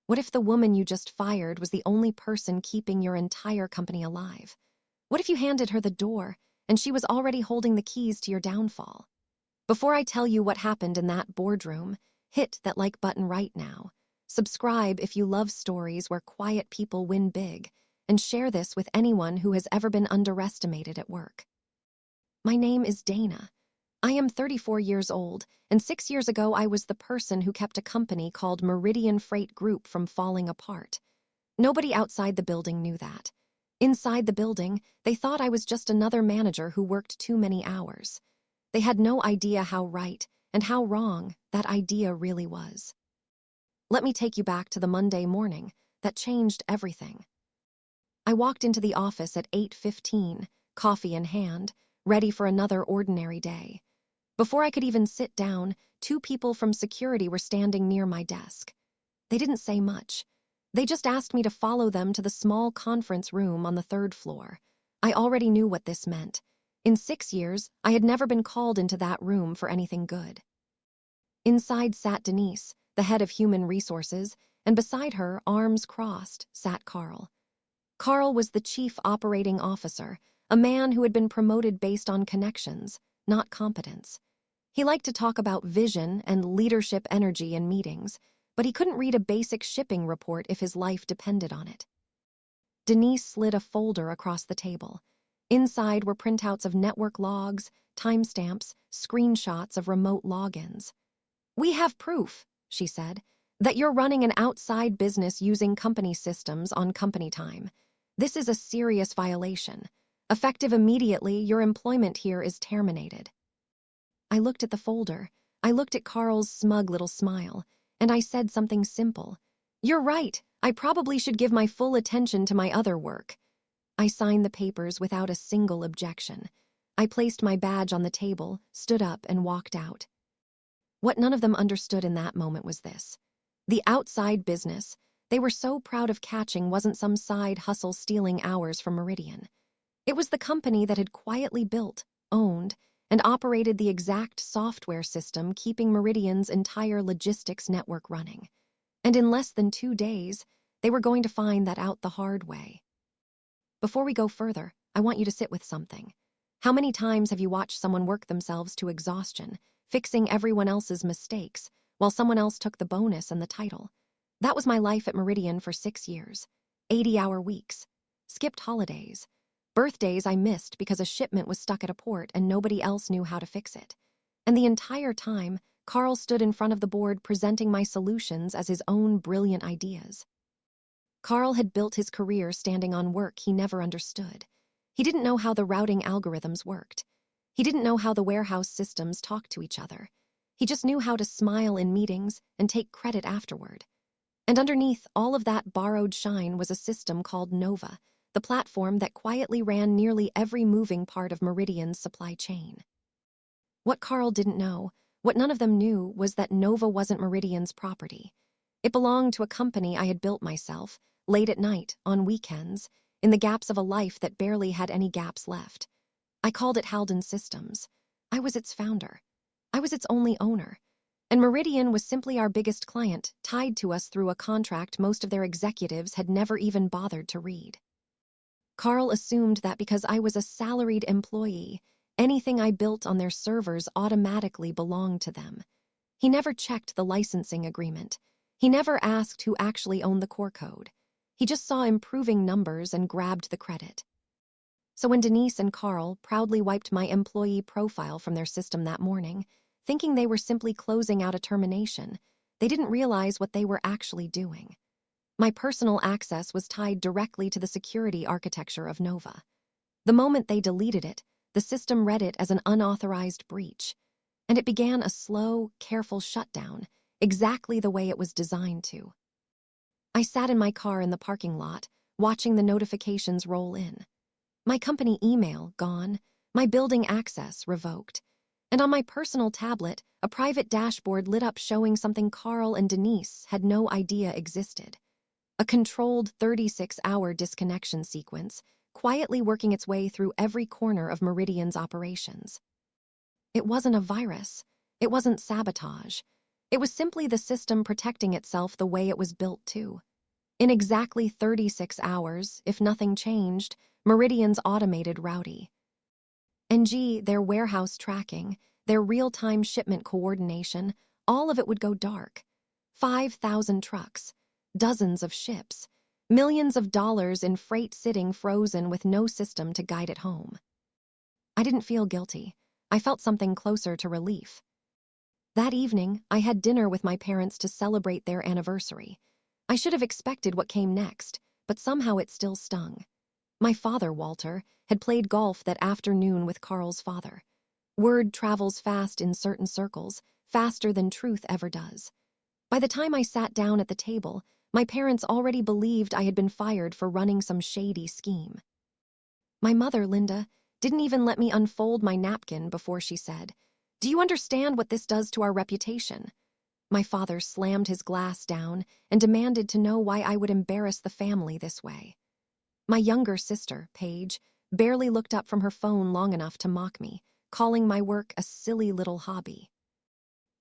What if the woman you just fired was the only person keeping your entire company alive? What if you handed her the door and she was already holding the keys to your downfall? Before I tell you what happened in that boardroom, hit that like button right now. Subscribe if you love stories where quiet people win big, and share this with anyone who has ever been underestimated at work. My name is Dana. I am 34 years old, and 6 years ago I was the person who kept a company called Meridian Freight Group from falling apart. Nobody outside the building knew that. Inside the building, they thought I was just another manager who worked too many hours. They had no idea how right and how wrong that idea really was. Let me take you back to the Monday morning that changed everything. I walked into the office at 8:15, coffee in hand, ready for another ordinary day. Before I could even sit down, 2 people from security were standing near my desk. They didn't say much. They just asked me to follow them to the small conference room on the 3rd floor. I already knew what this meant. In 6 years, I had never been called into that room for anything good. Inside sat Denise, the head of human resources, and beside her, arms crossed, sat Carl. Carl was the chief operating officer, a man who had been promoted based on connections, not competence. He liked to talk about vision and leadership energy in meetings, but he couldn't read a basic shipping report if his life depended on it. Denise slid a folder across the table. Inside were printouts of network logs, timestamps, screenshots of remote logins. "We have proof," she said, "that you're running an outside business using company systems on company time. This is a serious violation. Effective immediately, your employment here is terminated." I looked at the folder. I looked at Carl's smug little smile, and I said something simple. "You're right. I probably should give my full attention to my other work." I signed the papers without a single objection. I placed my badge on the table, stood up, and walked out. What none of them understood in that moment was this. The outside business they were so proud of catching wasn't some side hustle stealing hours from Meridian. It was the company that had quietly built, owned, and operated the exact software system keeping Meridian's entire logistics network running. And in less than 2 days, they were going to find that out the hard way. Before we go further, I want you to sit with something. How many times have you watched someone work themselves to exhaustion, fixing everyone else's mistakes, while someone else took the bonus and the title? That was my life at Meridian for 6 years. 80-hour weeks. Skipped holidays. Birthdays I missed because a shipment was stuck at a port and nobody else knew how to fix it. And the entire time, Carl stood in front of the board presenting my solutions as his own brilliant ideas. Carl had built his career standing on work he never understood. He didn't know how the routing algorithms worked. He didn't know how the warehouse systems talked to each other. He just knew how to smile in meetings and take credit afterward. And underneath all of that borrowed shine was a system called Nova, the platform that quietly ran nearly every moving part of Meridian's supply chain. What Carl didn't know, what none of them knew, was that Nova wasn't Meridian's property. It belonged to a company I had built myself, late at night, on weekends, in the gaps of a life that barely had any gaps left. I called it Halden Systems. I was its founder. I was its only owner. And Meridian was simply our biggest client, tied to us through a contract most of their executives had never even bothered to read. Carl assumed that because I was a salaried employee, anything I built on their servers automatically belonged to them. He never checked the licensing agreement. He never asked who actually owned the core code. He just saw improving numbers and grabbed the credit. So when Denise and Carl proudly wiped my employee profile from their system that morning, thinking they were simply closing out a termination, they didn't realize what they were actually doing. My personal access was tied directly to the security architecture of Nova. The moment they deleted it, the system read it as an unauthorized breach, and it began a slow, careful shutdown, exactly the way it was designed to. I sat in my car in the parking lot, watching the notifications roll in. My company email gone, my building access revoked, and on my personal tablet, a private dashboard lit up showing something Carl and Denise had no idea existed. A controlled 36-hour disconnection sequence, quietly working its way through every corner of Meridian's operations. It wasn't a virus. It wasn't sabotage. It was simply the system protecting itself the way it was built to. In exactly 36 hours, if nothing changed, Meridian's automated routing, their warehouse tracking, their real-time shipment coordination, all of it would go dark. 5,000 trucks, dozens of ships, millions of dollars in freight sitting frozen with no system to guide it home. I didn't feel guilty. I felt something closer to relief. That evening, I had dinner with my parents to celebrate their anniversary. I should have expected what came next, but somehow it still stung. My father, Walter, had played golf that afternoon with Carl's father. Word travels fast in certain circles, faster than truth ever does. By the time I sat down at the table, my parents already believed I had been fired for running some shady scheme. My mother, Linda, didn't even let me unfold my napkin before she said, "Do you understand what this does to our reputation?" My father slammed his glass down and demanded to know why I would embarrass the family this way. My younger sister, Paige, barely looked up from her phone long enough to mock me, calling my work a silly little hobby.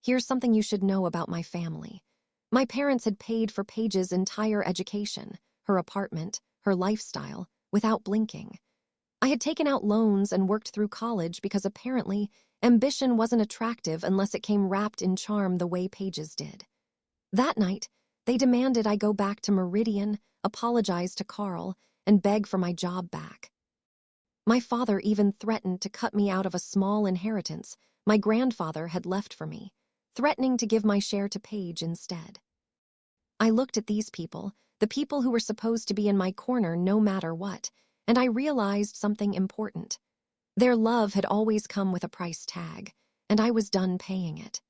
Here's something you should know about my family. My parents had paid for Paige's entire education, her apartment, her lifestyle, without blinking. I had taken out loans and worked through college because apparently ambition wasn't attractive unless it came wrapped in charm the way Paige's did. That night, they demanded I go back to Meridian, apologize to Carl, and beg for my job back. My father even threatened to cut me out of a small inheritance my grandfather had left for me, threatening to give my share to Paige instead. I looked at these people, the people who were supposed to be in my corner no matter what, and I realized something important. Their love had always come with a price tag, and I was done paying it.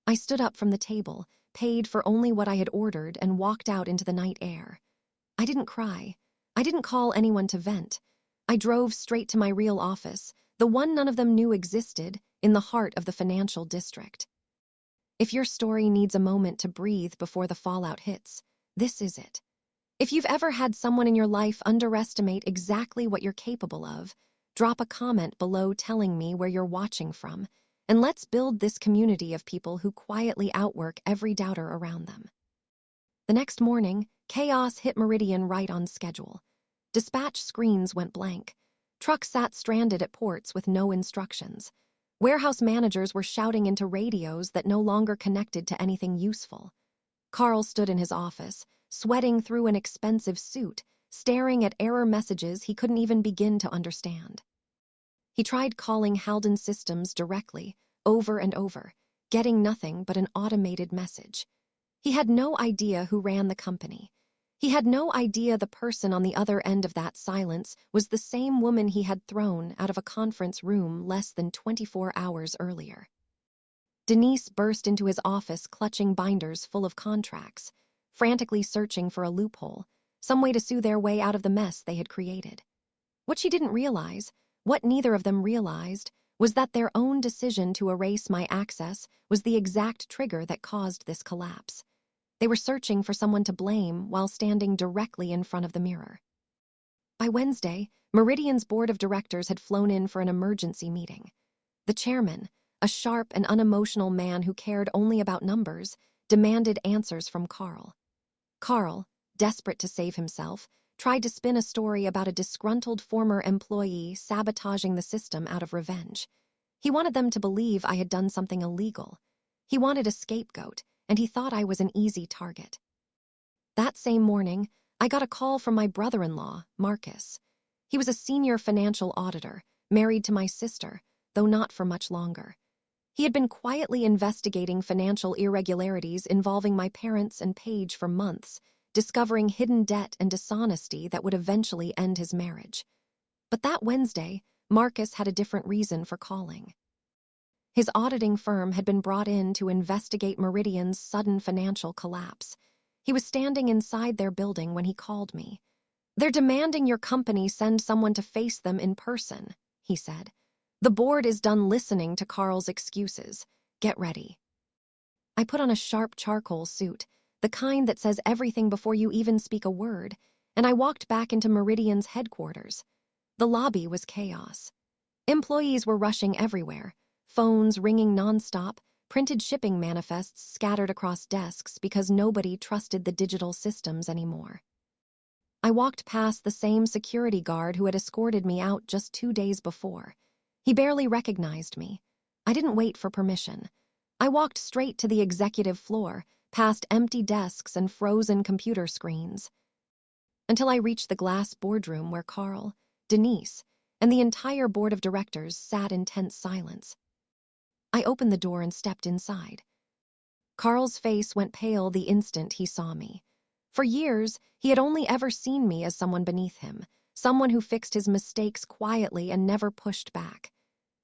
I stood up from the table, paid for only what I had ordered, and walked out into the night air. I didn't cry. I didn't call anyone to vent. I drove straight to my real office, the one none of them knew existed, in the heart of the financial district. If your story needs a moment to breathe before the fallout hits, this is it. If you've ever had someone in your life underestimate exactly what you're capable of, drop a comment below telling me where you're watching from, and let's build this community of people who quietly outwork every doubter around them. The next morning, chaos hit Meridian right on schedule. Dispatch screens went blank. Trucks sat stranded at ports with no instructions. Warehouse managers were shouting into radios that no longer connected to anything useful. Carl stood in his office, sweating through an expensive suit, staring at error messages he couldn't even begin to understand. He tried calling Halden Systems directly, over and over, getting nothing but an automated message. He had no idea who ran the company. He had no idea the person on the other end of that silence was the same woman he had thrown out of a conference room less than 24 hours earlier. Denise burst into his office clutching binders full of contracts, frantically searching for a loophole, some way to sue their way out of the mess they had created. What she didn't realize, what neither of them realized, was that their own decision to erase my access was the exact trigger that caused this collapse. They were searching for someone to blame while standing directly in front of the mirror. By Wednesday, Meridian's board of directors had flown in for an emergency meeting. The chairman, a sharp and unemotional man who cared only about numbers, demanded answers from Carl. Carl, desperate to save himself, tried to spin a story about a disgruntled former employee sabotaging the system out of revenge. He wanted them to believe I had done something illegal. He wanted a scapegoat, and he thought I was an easy target. That same morning, I got a call from my brother-in-law, Marcus. He was a senior financial auditor, married to my sister, though not for much longer. He had been quietly investigating financial irregularities involving my parents and Paige for months, discovering hidden debt and dishonesty that would eventually end his marriage. But that Wednesday, Marcus had a different reason for calling. His auditing firm had been brought in to investigate Meridian's sudden financial collapse. He was standing inside their building when he called me. "They're demanding your company send someone to face them in person," he said. "The board is done listening to Carl's excuses. Get ready." I put on a sharp charcoal suit, the kind that says everything before you even speak a word, and I walked back into Meridian's headquarters. The lobby was chaos. Employees were rushing everywhere, phones ringing nonstop, printed shipping manifests scattered across desks because nobody trusted the digital systems anymore. I walked past the same security guard who had escorted me out just 2 days before. He barely recognized me. I didn't wait for permission. I walked straight to the executive floor, past empty desks and frozen computer screens, until I reached the glass boardroom where Carl, Denise, and the entire board of directors sat in tense silence. I opened the door and stepped inside. Carl's face went pale the instant he saw me. For years, he had only ever seen me as someone beneath him, someone who fixed his mistakes quietly and never pushed back.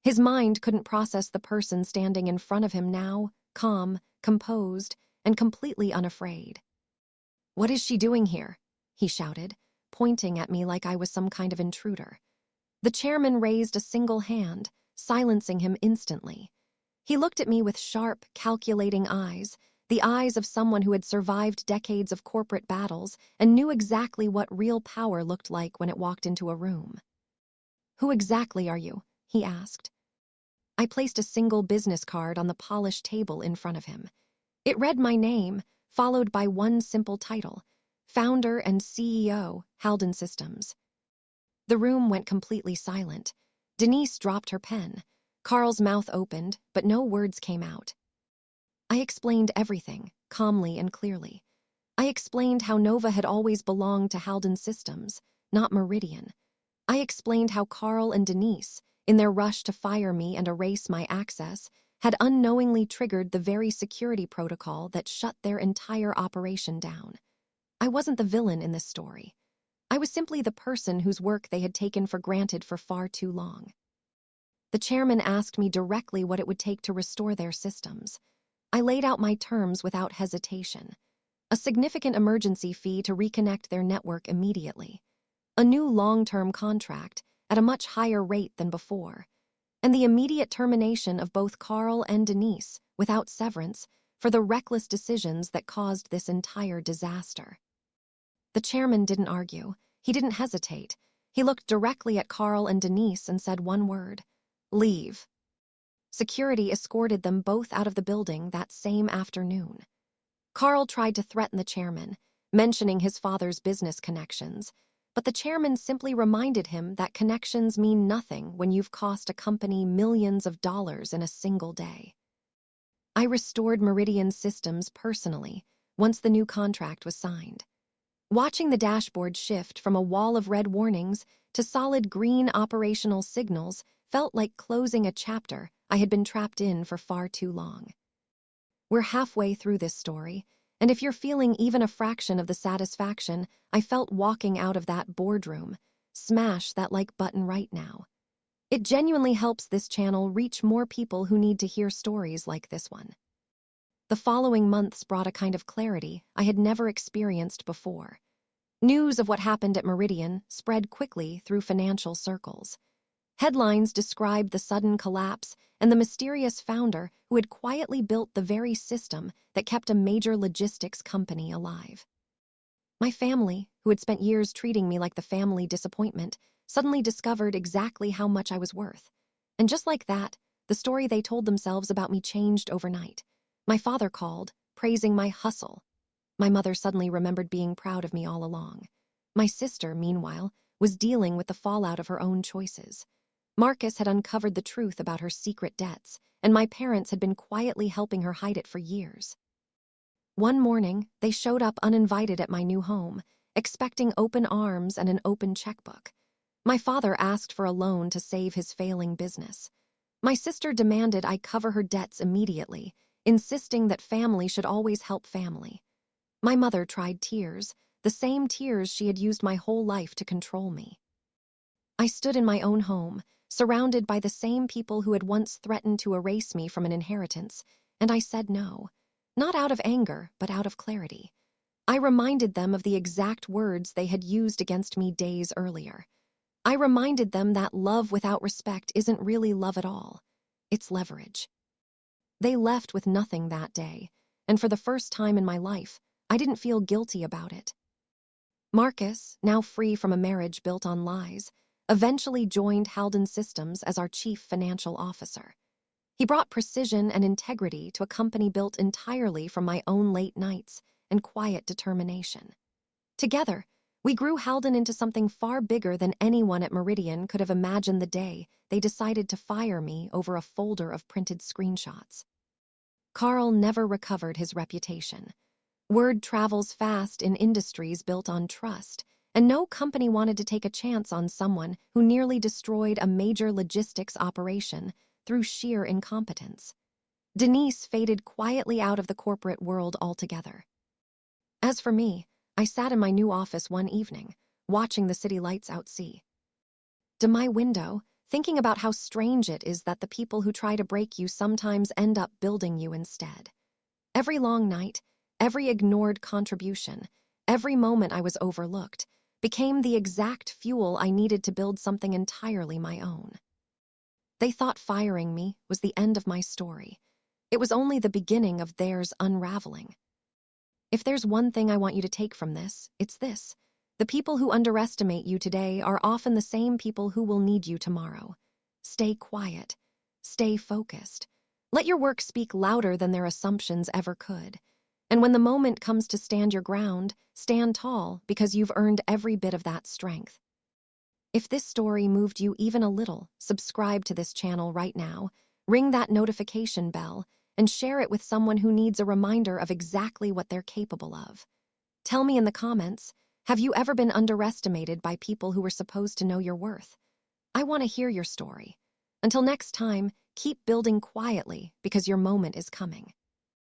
His mind couldn't process the person standing in front of him now, calm, composed, and completely unafraid. "What is she doing here?" he shouted, pointing at me like I was some kind of intruder. The chairman raised a single hand, silencing him instantly. He looked at me with sharp, calculating eyes, the eyes of someone who had survived decades of corporate battles and knew exactly what real power looked like when it walked into a room. "Who exactly are you?" he asked. I placed a single business card on the polished table in front of him. It read my name, followed by one simple title: Founder and CEO, Halden Systems. The room went completely silent. Denise dropped her pen. Carl's mouth opened, but no words came out. I explained everything, calmly and clearly. I explained how Nova had always belonged to Halden Systems, not Meridian. I explained how Carl and Denise, in their rush to fire me and erase my access, had unknowingly triggered the very security protocol that shut their entire operation down. I wasn't the villain in this story. I was simply the person whose work they had taken for granted for far too long. The chairman asked me directly what it would take to restore their systems. I laid out my terms without hesitation. A significant emergency fee to reconnect their network immediately. A new long-term contract at a much higher rate than before. And the immediate termination of both Carl and Denise, without severance, for the reckless decisions that caused this entire disaster. The chairman didn't argue. He didn't hesitate. He looked directly at Carl and Denise and said one word: "Leave." Security escorted them both out of the building that same afternoon. Carl tried to threaten the chairman, mentioning his father's business connections, but the chairman simply reminded him that connections mean nothing when you've cost a company millions of dollars in a single day. I restored Meridian Systems personally once the new contract was signed. Watching the dashboard shift from a wall of red warnings to solid green operational signals felt like closing a chapter I had been trapped in for far too long. We're halfway through this story, and if you're feeling even a fraction of the satisfaction I felt walking out of that boardroom, smash that like button right now. It genuinely helps this channel reach more people who need to hear stories like this one. The following months brought a kind of clarity I had never experienced before. News of what happened at Meridian spread quickly through financial circles. Headlines described the sudden collapse and the mysterious founder who had quietly built the very system that kept a major logistics company alive. My family, who had spent years treating me like the family disappointment, suddenly discovered exactly how much I was worth. And just like that, the story they told themselves about me changed overnight. My father called, praising my hustle. My mother suddenly remembered being proud of me all along. My sister, meanwhile, was dealing with the fallout of her own choices. Marcus had uncovered the truth about her secret debts, and my parents had been quietly helping her hide it for years. One morning, they showed up uninvited at my new home, expecting open arms and an open checkbook. My father asked for a loan to save his failing business. My sister demanded I cover her debts immediately, insisting that family should always help family. My mother tried tears, the same tears she had used my whole life to control me. I stood in my own home, surrounded by the same people who had once threatened to erase me from an inheritance, and I said no, not out of anger, but out of clarity. I reminded them of the exact words they had used against me days earlier. I reminded them that love without respect isn't really love at all. It's leverage. They left with nothing that day, and for the first time in my life, I didn't feel guilty about it. Marcus, now free from a marriage built on lies, eventually joined Halden Systems as our chief financial officer. He brought precision and integrity to a company built entirely from my own late nights and quiet determination. Together, we grew Halden into something far bigger than anyone at Meridian could have imagined the day they decided to fire me over a folder of printed screenshots. Carl never recovered his reputation. Word travels fast in industries built on trust, and no company wanted to take a chance on someone who nearly destroyed a major logistics operation through sheer incompetence. Denise faded quietly out of the corporate world altogether. As for me, I sat in my new office one evening, watching the city lights outsee. To my window, thinking about how strange it is that the people who try to break you sometimes end up building you instead. Every long night, every ignored contribution, every moment I was overlooked, became the exact fuel I needed to build something entirely my own. They thought firing me was the end of my story. It was only the beginning of theirs unraveling. If there's one thing I want you to take from this, it's this. The people who underestimate you today are often the same people who will need you tomorrow. Stay quiet. Stay focused. Let your work speak louder than their assumptions ever could. And when the moment comes to stand your ground, stand tall because you've earned every bit of that strength. If this story moved you even a little, subscribe to this channel right now, ring that notification bell, and share it with someone who needs a reminder of exactly what they're capable of. Tell me in the comments, have you ever been underestimated by people who were supposed to know your worth? I want to hear your story. Until next time, keep building quietly because your moment is coming.